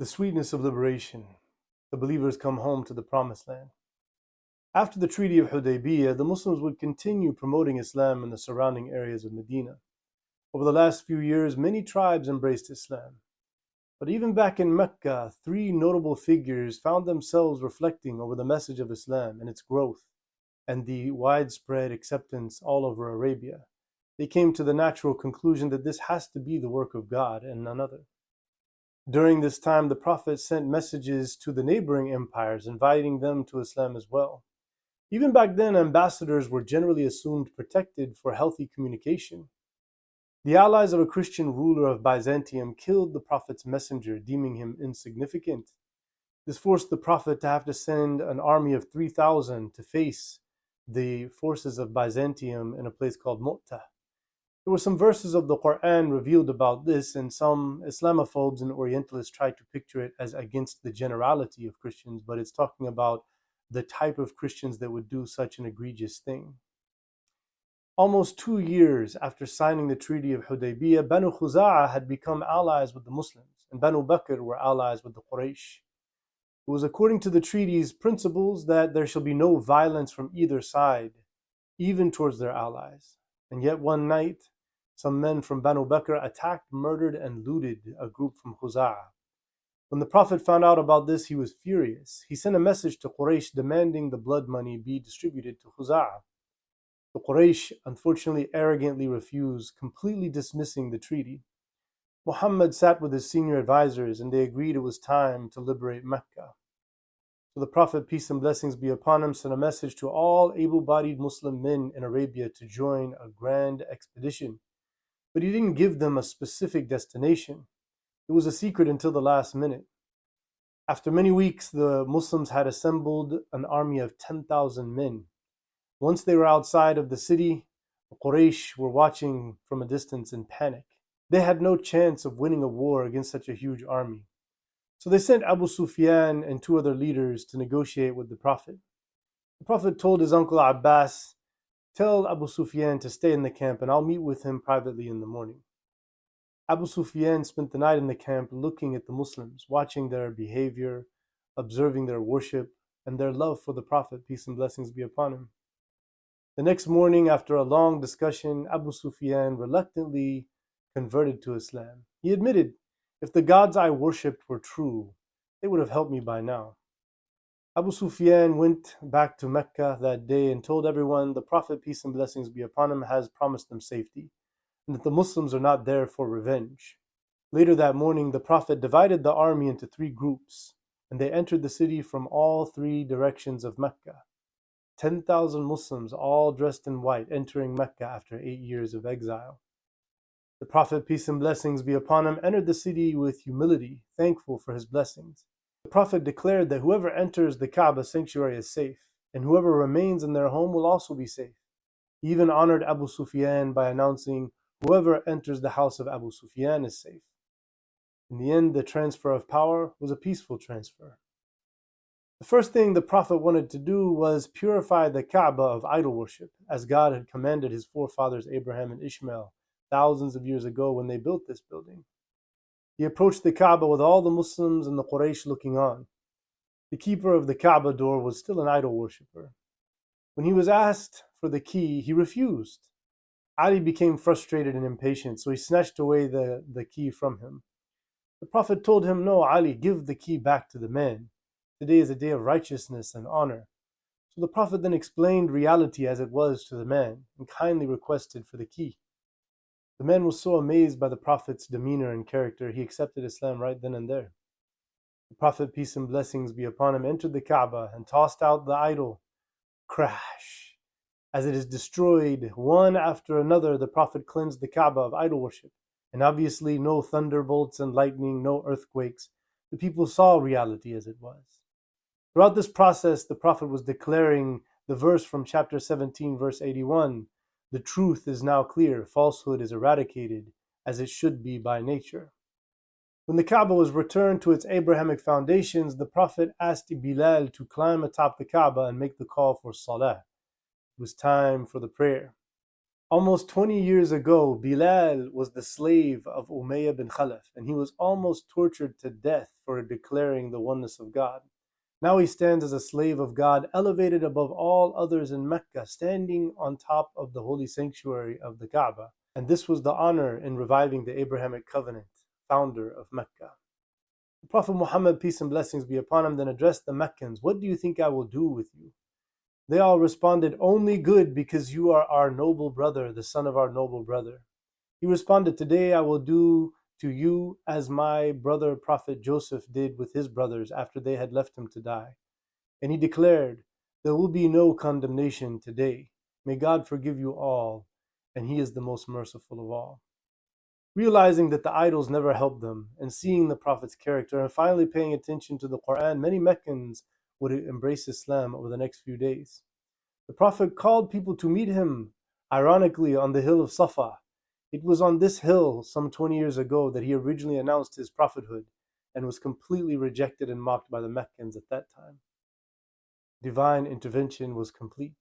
The sweetness of liberation. The believers come home to the promised land. After the Treaty of Hudaybiyah, the Muslims would continue promoting Islam in the surrounding areas of Medina. Over the last few years, many tribes embraced Islam. But even back in Mecca, three notable figures found themselves reflecting over the message of Islam and its growth and the widespread acceptance all over Arabia. They came to the natural conclusion that this has to be the work of God and none other. During this time, the Prophet sent messages to the neighboring empires, inviting them to Islam as well. Even back then, ambassadors were generally assumed protected for healthy communication. The allies of a Christian ruler of Byzantium killed the Prophet's messenger, deeming him insignificant. This forced the Prophet to have to send an army of 3,000 to face the forces of Byzantium in a place called Mu'tah. There were some verses of the Quran revealed about this, and some Islamophobes and Orientalists tried to picture it as against the generality of Christians, but it's talking about the type of Christians that would do such an egregious thing. Almost 2 years after signing the Treaty of Hudaybiyah, Banu Khuza'ah had become allies with the Muslims, and Banu Bakr were allies with the Quraysh. It was according to the treaty's principles that there shall be no violence from either side, even towards their allies. And yet one night, some men from Banu Bakr attacked, murdered, and looted a group from Khuza'ah. When the Prophet found out about this, he was furious. He sent a message to Quraysh demanding the blood money be distributed to Khuza'ah. The Quraysh unfortunately arrogantly refused, completely dismissing the treaty. Muhammad sat with his senior advisors, and they agreed it was time to liberate Mecca. So the Prophet, peace and blessings be upon him, sent a message to all able-bodied Muslim men in Arabia to join a grand expedition. But he didn't give them a specific destination. It was a secret until the last minute. After many weeks, the Muslims had assembled an army of 10,000 men. Once they were outside of the city, the Quraysh were watching from a distance in panic. They had no chance of winning a war against such a huge army. So they sent Abu Sufyan and 2 other leaders to negotiate with the Prophet. The Prophet told his uncle Abbas, "Tell Abu Sufyan to stay in the camp and I'll meet with him privately in the morning." Abu Sufyan spent the night in the camp looking at the Muslims, watching their behavior, observing their worship, and their love for the Prophet, peace and blessings be upon him. The next morning, after a long discussion, Abu Sufyan reluctantly converted to Islam. He admitted, "If the gods I worshipped were true, they would have helped me by now." Abu Sufyan went back to Mecca that day and told everyone the Prophet, peace and blessings be upon him, has promised them safety, and that the Muslims are not there for revenge. Later that morning, the Prophet divided the army into 3 groups, and they entered the city from all 3 directions of Mecca. 10,000 Muslims, all dressed in white, entering Mecca after 8 years of exile. The Prophet, peace and blessings be upon him, entered the city with humility, thankful for his blessings. The Prophet declared that whoever enters the Kaaba sanctuary is safe, and whoever remains in their home will also be safe. He even honored Abu Sufyan by announcing, "Whoever enters the house of Abu Sufyan is safe." In the end, the transfer of power was a peaceful transfer. The first thing the Prophet wanted to do was purify the Kaaba of idol worship, as God had commanded his forefathers Abraham and Ishmael thousands of years ago when they built this building. He approached the Kaaba with all the Muslims and the Quraysh looking on. The keeper of the Kaaba door was still an idol worshipper. When he was asked for the key, he refused. Ali became frustrated and impatient, so he snatched away the key from him. The Prophet told him, "No, Ali, give the key back to the man. Today is a day of righteousness and honor." So the Prophet then explained reality as it was to the man and kindly requested for the key. The man was so amazed by the Prophet's demeanor and character, he accepted Islam right then and there. The Prophet, peace and blessings be upon him, entered the Kaaba and tossed out the idol. Crash! As it is destroyed, one after another, the Prophet cleansed the Kaaba of idol worship. And obviously no thunderbolts and lightning, no earthquakes. The people saw reality as it was. Throughout this process, the Prophet was declaring the verse from chapter 17, verse 81, "The truth is now clear, falsehood is eradicated, as it should be by nature." When the Kaaba was returned to its Abrahamic foundations, the Prophet asked Bilal to climb atop the Kaaba and make the call for Salah. It was time for the prayer. Almost 20 years ago, Bilal was the slave of Umayyah bin Khalaf, and he was almost tortured to death for declaring the oneness of God. Now he stands as a slave of God, elevated above all others in Mecca, standing on top of the holy sanctuary of the Kaaba. And this was the honor in reviving the Abrahamic covenant, founder of Mecca. The Prophet Muhammad, peace and blessings be upon him, then addressed the Meccans, "What do you think I will do with you?" They all responded, "Only good, because you are our noble brother, the son of our noble brother." He responded, "Today I will do to you as my brother Prophet Joseph did with his brothers after they had left him to die." And he declared, "There will be no condemnation today. May God forgive you all, and He is the most merciful of all." Realizing that the idols never helped them, and seeing the Prophet's character, and finally paying attention to the Quran, many Meccans would embrace Islam over the next few days. The Prophet called people to meet him, ironically, on the hill of Safa. It was on this hill some 20 years ago that he originally announced his prophethood, and was completely rejected and mocked by the Meccans at that time. Divine intervention was complete.